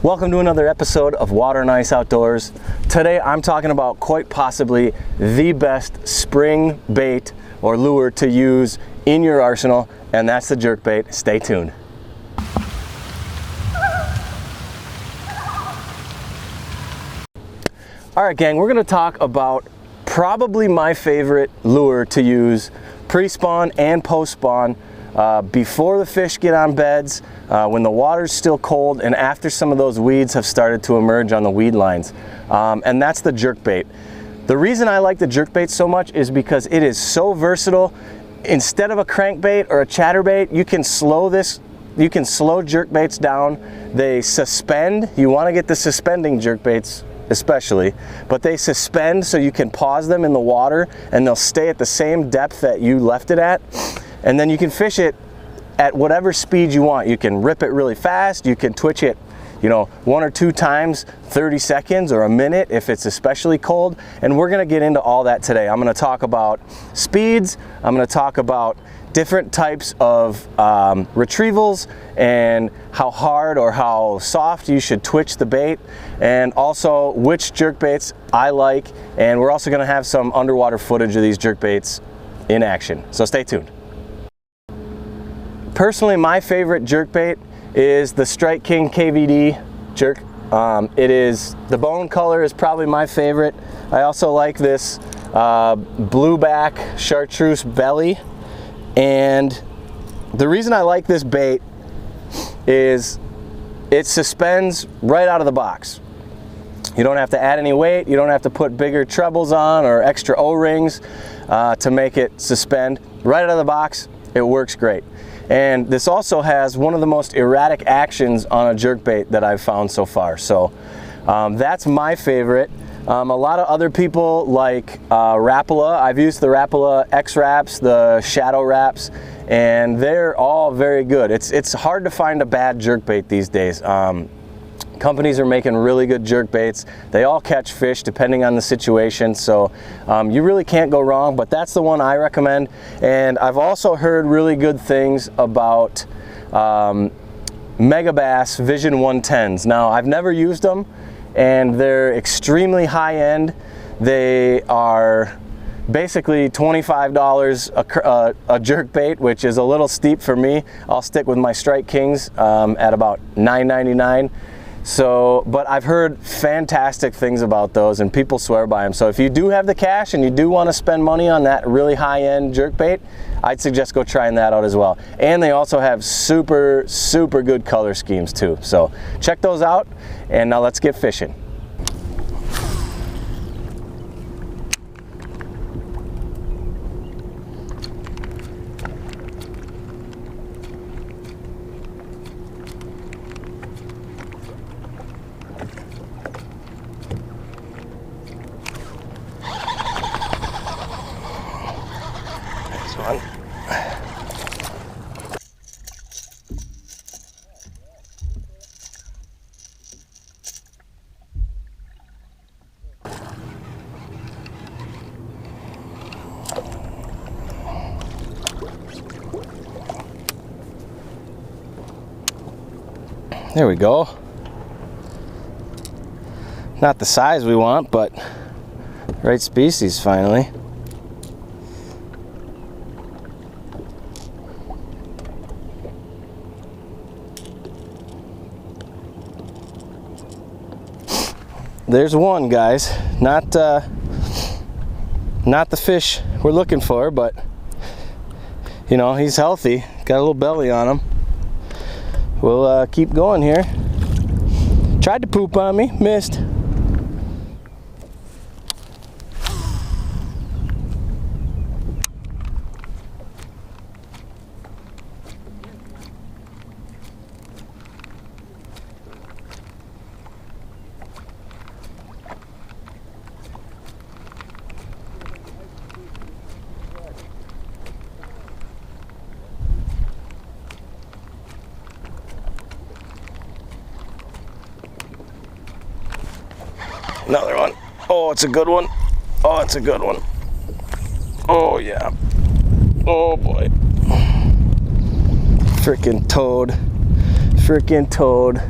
Welcome to another episode of Water and Ice Outdoors. Today I'm talking about quite possibly the best spring bait or lure to use in your arsenal, and that's the jerkbait. Stay tuned. All right, gang, we're going to talk about probably my favorite lure to use pre-spawn and post-spawn, before the fish get on beds, when the water's still cold, and after some of those weeds have started to emerge on the weed lines. And that's the jerkbait. The reason I like the jerkbait so much is because it is so versatile. Instead of a crankbait or a chatterbait, you can slow jerkbaits down. They suspend. You want to get the suspending jerkbaits especially, but they suspend so you can pause them in the water and they'll stay at the same depth that you left it at. And then you can fish it at whatever speed you want. You can rip it really fast. You can twitch it, you know, 1 or 2 times, 30 seconds or a minute if it's especially cold. And we're going to get into all that today. I'm going to talk about speeds. I'm going to talk about different types of retrievals and how hard or how soft you should twitch the bait, and also which jerkbaits I like. And we're also going to have some underwater footage of these jerkbaits in action. So stay tuned. Personally, my favorite jerkbait is the Strike King KVD jerk. The bone color is probably my favorite. I also like this blueback chartreuse belly. And the reason I like this bait is it suspends right out of the box. You don't have to add any weight. You don't have to put bigger trebles on or extra O-rings to make it suspend. Right out of the box, it works great. And this also has one of the most erratic actions on a jerkbait that I've found so far. So that's my favorite. A lot of other people like Rapala. I've used the Rapala X-Wraps, the Shadow Wraps, and they're all very good. It's hard to find a bad jerkbait these days. Companies are making really good jerkbaits. They all catch fish depending on the situation, so you really can't go wrong, but that's the one I recommend. And I've also heard really good things about Megabass Vision 110s. Now, I've never used them, and they're extremely high-end. They are basically $25 a jerkbait, which is a little steep for me. I'll stick with my Strike Kings at about $9.99. So, but I've heard fantastic things about those, and people swear by them. So if you do have the cash and you do want to spend money on that really high-end jerkbait, I'd suggest go trying that out as well. And they also have super good color schemes too. So check those out, and now let's get fishing. There we go. Not the size we want, but right species finally. There's one, guys. Not the fish we're looking for, but you know, he's healthy. Got a little belly on him. We'll keep going here. Tried to poop on me, missed. Another one. Oh, it's a good one. Oh, it's a good one. Oh, yeah. Oh, boy. Frickin' toad. Frickin' toad.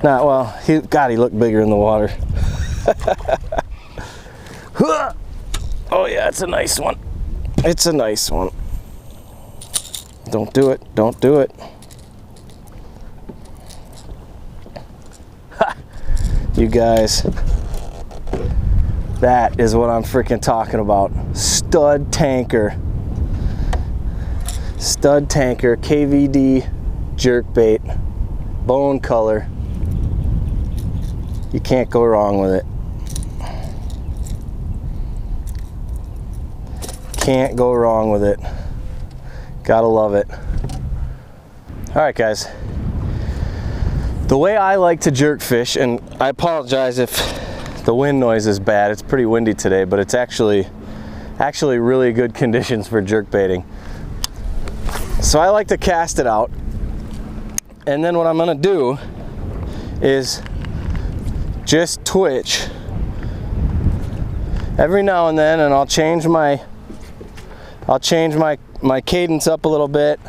Not well, God, he looked bigger in the water. Oh yeah, it's a nice one. It's a nice one. Don't do it, don't do it. Ha! You guys, that is what I'm freaking talking about. Stud tanker. Stud tanker, KVD jerkbait, bone color. You can't go wrong with it. Can't go wrong with it. Gotta love it. All right, guys. The way I like to jerk fish, and I apologize if the wind noise is bad. It's pretty windy today, but it's actually really good conditions for jerk baiting. So I like to cast it out, and then what I'm gonna do is just twitch every now and then, and I'll change my cadence up a little bit.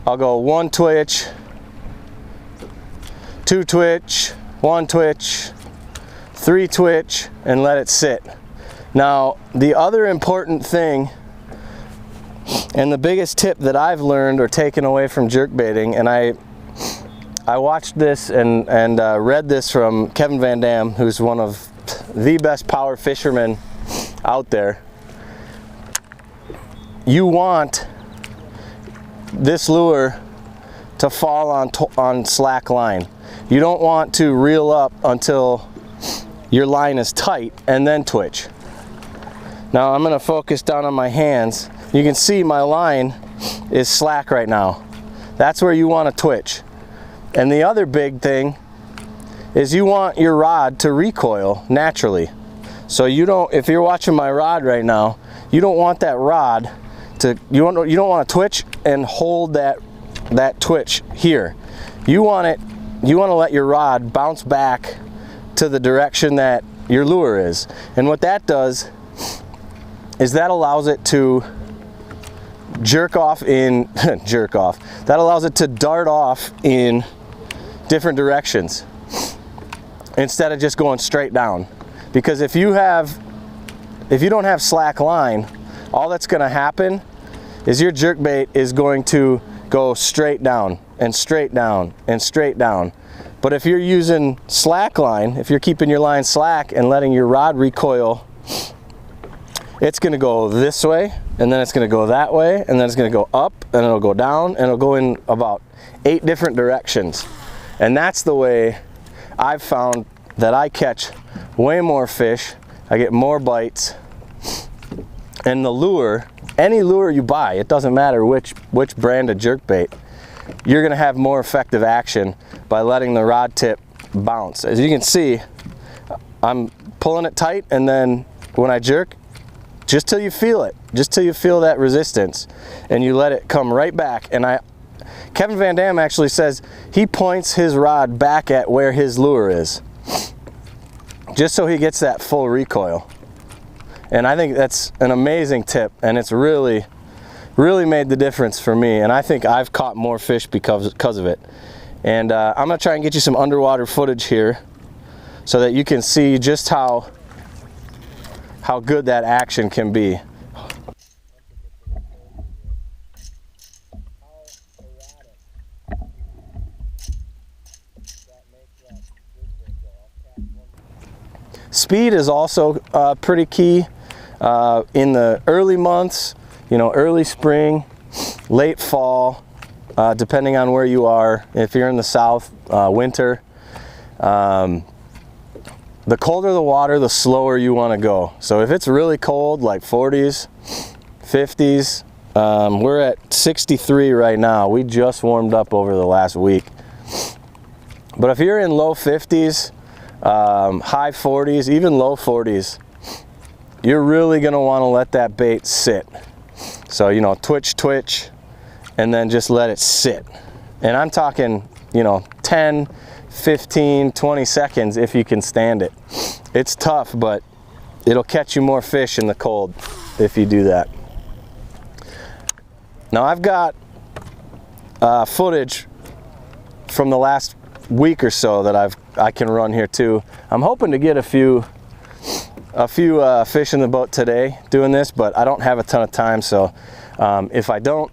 I'll go 1 twitch, 2 twitch, 1 twitch, 3 twitch, and let it sit. Now, the other important thing, and the biggest tip that I've learned or taken away from jerkbaiting, and I watched this and read this from Kevin Van Dam, who's one of the best power fishermen out there. You want this lure to fall on slack line. You don't want to reel up until your line is tight and then twitch. Now I'm going to focus down on my hands. You can see my line is slack right now. That's where you want to twitch. And the other big thing is you want your rod to recoil naturally. So you don't, if you're watching my rod right now, you don't want that rod to, you don't want to twitch and hold that twitch here. You want to let your rod bounce back to the direction that your lure is. And what that does is that allows it to jerk off in, that allows it to dart off in different directions instead of just going straight down. Because if you don't have slack line, all that's going to happen is your jerkbait is going to go straight down and straight down and straight down. But if you're using slack line, if you're keeping your line slack and letting your rod recoil, it's going to go this way, and then it's going to go that way, and then it's going to go up, and it'll go down, and it'll go in about 8 different directions. And that's the way I've found that I catch way more fish, I get more bites, and the lure, any lure you buy, it doesn't matter which brand of jerkbait, you're going to have more effective action by letting the rod tip bounce. As you can see, I'm pulling it tight, and then when I jerk, just till you feel it, just till you feel that resistance, and you let it come right back. And Kevin Van Dam actually says he points his rod back at where his lure is, just so he gets that full recoil. And I think that's an amazing tip, and it's really made the difference for me. And I think I've caught more fish because of it. And I'm gonna try and get you some underwater footage here so that you can see just how good that action can be. Speed is also pretty key in the early months, you know, early spring, late fall, depending on where you are. If you're in the south, winter. The colder the water, the slower you want to go. So if it's really cold, like 40s, 50s, we're at 63 right now. We just warmed up over the last week. But if you're in low 50s, high 40s, even low 40s, you're really going to want to let that bait sit. So, you know, twitch, and then just let it sit. And I'm talking, you know, 10, 15, 20 seconds if you can stand it. It's tough, but it'll catch you more fish in the cold if you do that. Now I've got footage from the last week or so that I can run here too. I'm hoping to get a few fish in the boat today doing this, but I don't have a ton of time, so if I don't,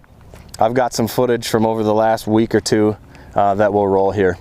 I've got some footage from over the last week or two that will roll here.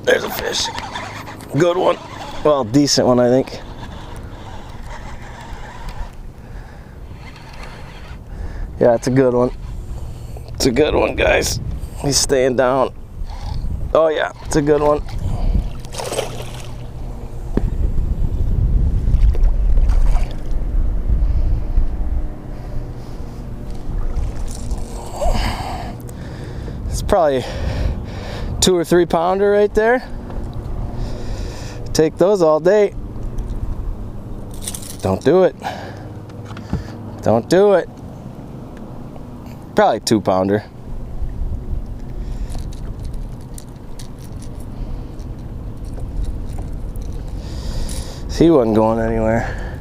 There's a fish. Good one. Well, decent one, I think. Yeah, it's a good one. It's a good one, guys. He's staying down. Oh yeah, it's a good one. It's probably 2 or 3 pounder right there. Take those all day. Don't do it. Don't do it. Probably 2 pounder. He wasn't going anywhere.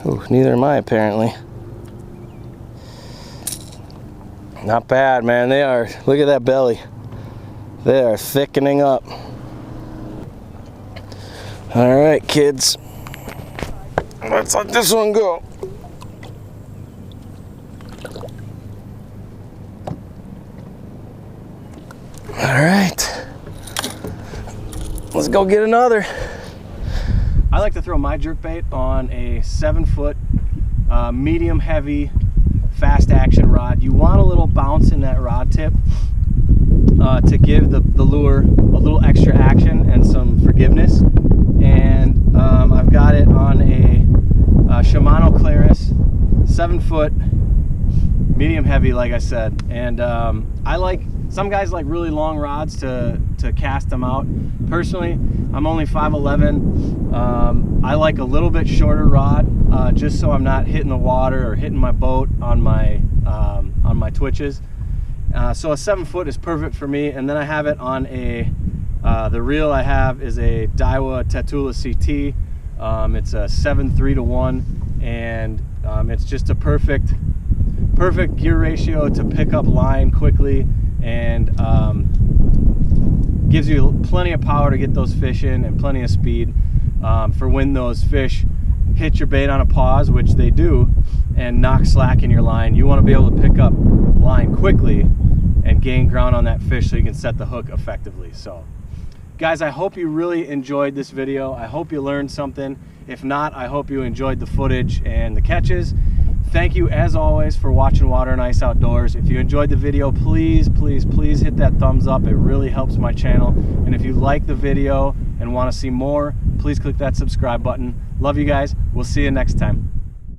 Oh, neither am I apparently. Not bad, man. They are. Look at that belly. They are thickening up. All right, kids. Let's let this one go. All right. Let's go get another. I like to throw my jerkbait on a 7-foot medium heavy fast action rod. You want a little bounce in that rod tip to give the lure a little extra action and some forgiveness. And I've got it on a Shimano Claris 7-foot medium heavy, like I said. And I like, some guys like really long rods to cast them out. Personally, I'm only 5'11". I like a little bit shorter rod, just so I'm not hitting the water or hitting my boat on my twitches. So a 7-foot is perfect for me. And then I have it on a the reel I have is a Daiwa Tatula CT. It's a 7:3:1, and it's just a perfect gear ratio to pick up line quickly, and gives you plenty of power to get those fish in and plenty of speed for when those fish hit your bait on a pause, which they do, and knock slack in your line. You want to be able to pick up line quickly and gain ground on that fish so you can set the hook effectively. So Guys, I hope you really enjoyed this video. I hope you learned something. If not, I hope you enjoyed the footage and the catches. Thank you, as always, for watching Water and Ice Outdoors. If you enjoyed the video, please, please, please hit that thumbs up. It really helps my channel. And if you like the video and want to see more, please click that subscribe button. Love you guys. We'll see you next time.